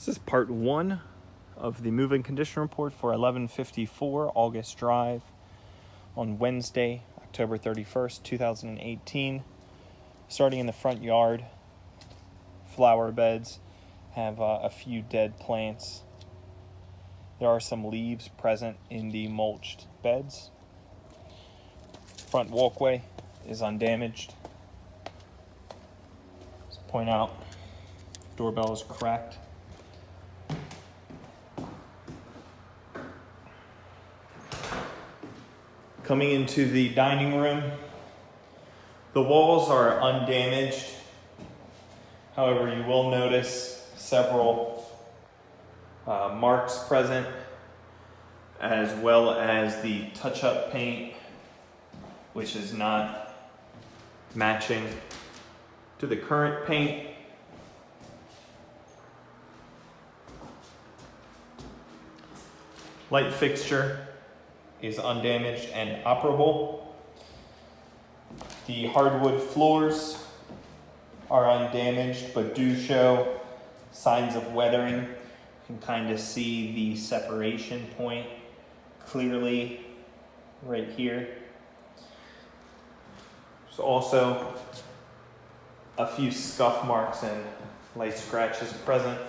This is part one of the move-in condition report for 1154 August Drive on Wednesday, October 31st, 2018. Starting in the front yard, flower beds have a few dead plants. There are some leaves present in the mulched beds. Front walkway is undamaged. Let's point out, doorbell is cracked. Coming into the dining room, the walls are undamaged. However, you will notice several marks present, as well as the touch-up paint, which is not matching to the current paint. Light fixture is undamaged and operable. The hardwood floors are undamaged but do show signs of weathering. You can kind of see the separation point clearly right here. There's also a few scuff marks and light scratches present.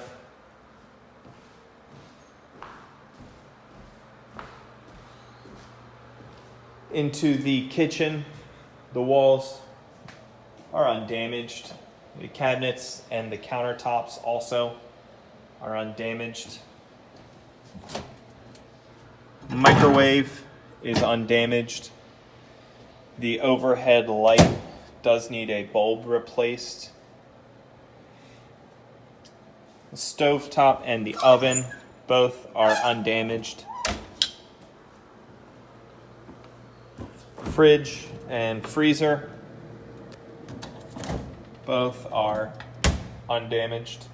Into the kitchen, the walls are undamaged. The cabinets and the countertops also are undamaged. Microwave is undamaged. The overhead light does need a bulb replaced. The stovetop and the oven both are undamaged. Fridge and freezer both are undamaged.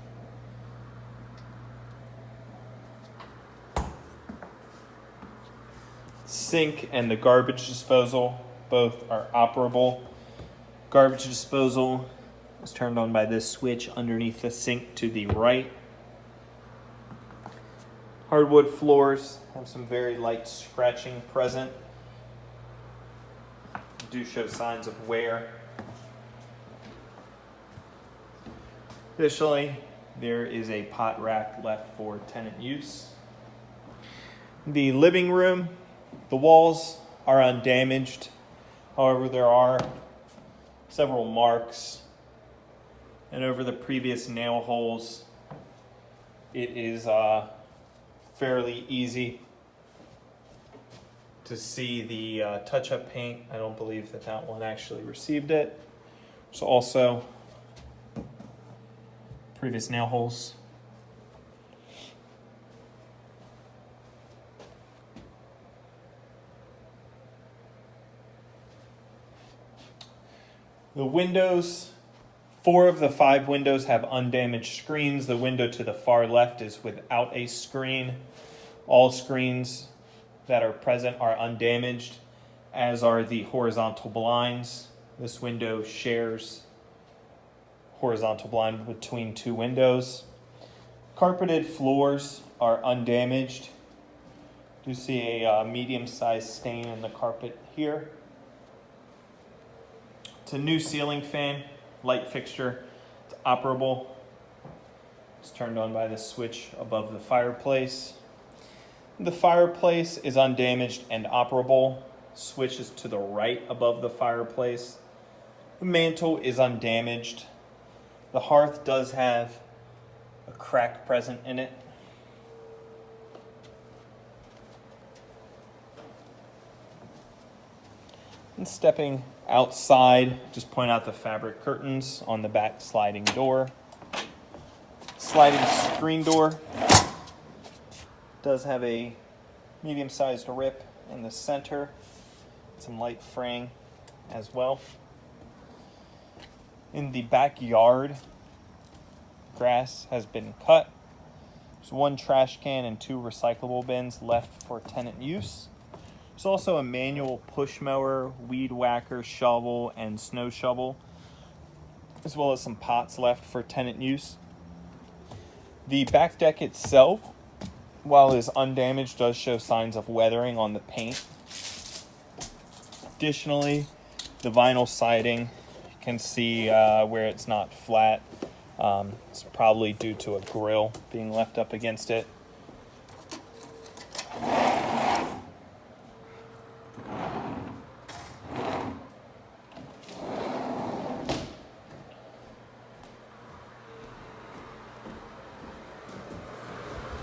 Sink and the garbage disposal both are operable. Garbage disposal is turned on by this switch underneath the sink to the right. Hardwood floors have some very light scratching present. Do show signs of wear. Additionally, there is a pot rack left for tenant use. The living room, the walls are undamaged. However, there are several marks, and over the previous nail holes, it is fairly easy to see the touch-up paint. I don't believe that one actually received it. There's also previous nail holes. The windows, 4 of the 5 windows have undamaged screens. The window to the far left is without a screen. All screens that are present are undamaged, as are the horizontal blinds. This window shares horizontal blind between 2 windows. Carpeted floors are undamaged. You see a medium-sized stain in the carpet here. It's a new ceiling fan, light fixture. It's operable. It's turned on by the switch above the fireplace. The fireplace is undamaged and operable. Switch is to the right above the fireplace. The mantle is undamaged. The hearth does have a crack present in it. And stepping outside, just point out the fabric curtains on the back sliding door. Sliding screen door does have a medium-sized rip in the center, some light fraying as well. In the backyard, grass has been cut. There's 1 trash can and 2 recyclable bins left for tenant use. There's also a manual push mower, weed whacker, shovel, and snow shovel, as well as some pots left for tenant use. The back deck itself, while is undamaged, does show signs of weathering on the paint. Additionally, the vinyl siding, you can see where it's not flat. It's probably due to a grill being left up against it.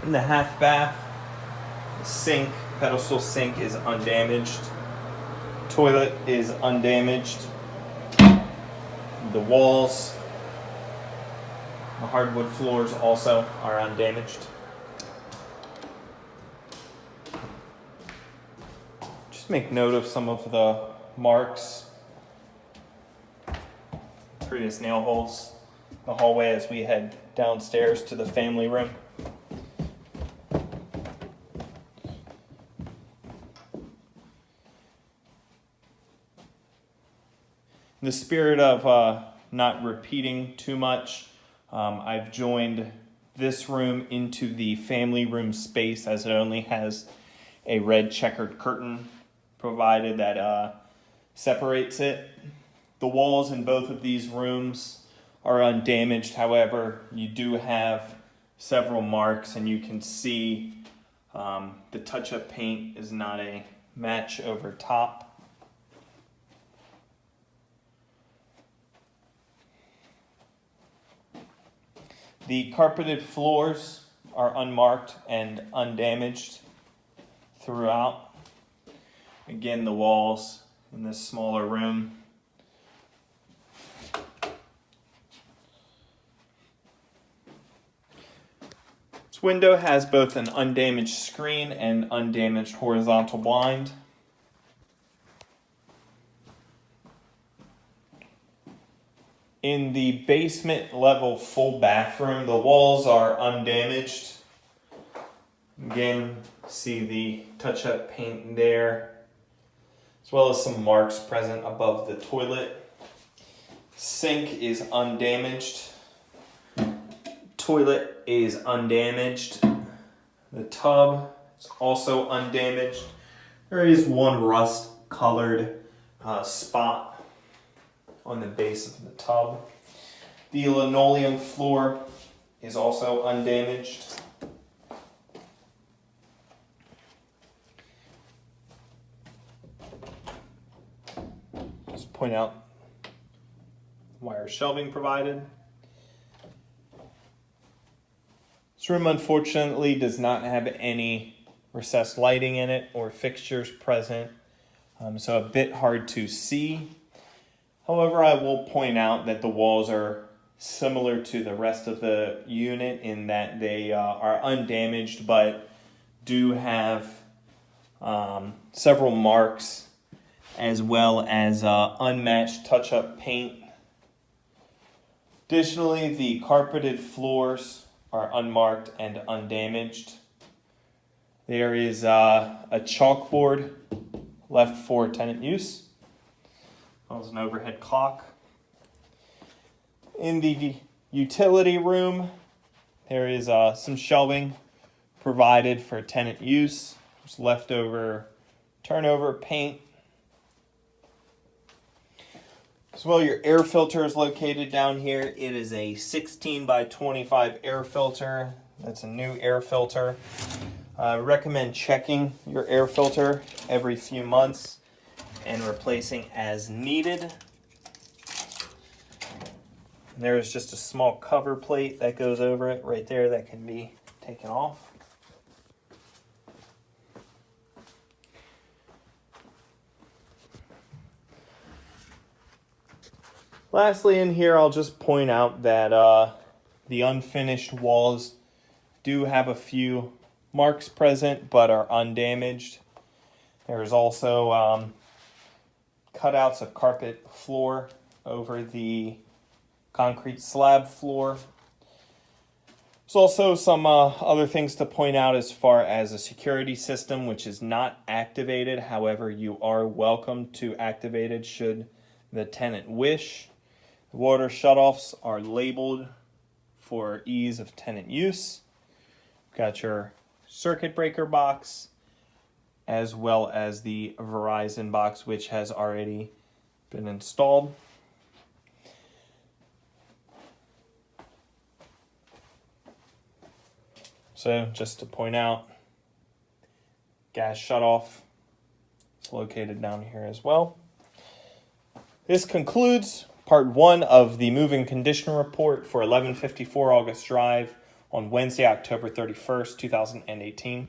In the half bath, the sink, pedestal sink is undamaged. Toilet is undamaged. The walls, the hardwood floors also are undamaged. Just make note of some of the marks, previous nail holes, the hallway as we head downstairs to the family room. In the spirit of not repeating too much, I've joined this room into the family room space as it only has a red checkered curtain provided that separates it. The walls in both of these rooms are undamaged. However, you do have several marks, and you can see the touch-up paint is not a match over top. The carpeted floors are unmarked and undamaged throughout. Again, the walls in this smaller room. This window has both an undamaged screen and undamaged horizontal blind. In the basement level full bathroom, the walls are undamaged. Again, see the touch-up paint there, as well as some marks present above the toilet. Sink is undamaged. Toilet is undamaged. The tub is also undamaged. There is one rust-colored spot on the base of the tub. The linoleum floor is also undamaged. Just point out wire shelving provided. This room unfortunately does not have any recessed lighting in it or fixtures present, so a bit hard to see. However, I will point out that the walls are similar to the rest of the unit in that they are undamaged but do have several marks as well as unmatched touch-up paint. Additionally, the carpeted floors are unmarked and undamaged. There is a chalkboard left for tenant use. There's an overhead clock. In the utility room, there is some shelving provided for tenant use. There's leftover turnover paint. As well, your air filter is located down here. It is a 16 by 25 air filter. That's a new air filter. I recommend checking your air filter every few months and replacing as needed. There is just a small cover plate that goes over it right there that can be taken off. Lastly, in here, I'll just point out that the unfinished walls do have a few marks present but are undamaged. There's also cutouts of carpet floor over the concrete slab floor. There's also some other things to point out as far as a security system, which is not activated. However, you are welcome to activate it should the tenant wish. The water shutoffs are labeled for ease of tenant use. Got your circuit breaker box, as well as the Verizon box, which has already been installed. So just to point out, gas shutoff is located down here as well. This concludes part 1 of the moving condition report for 1154 August Drive on Wednesday, October 31st, 2018.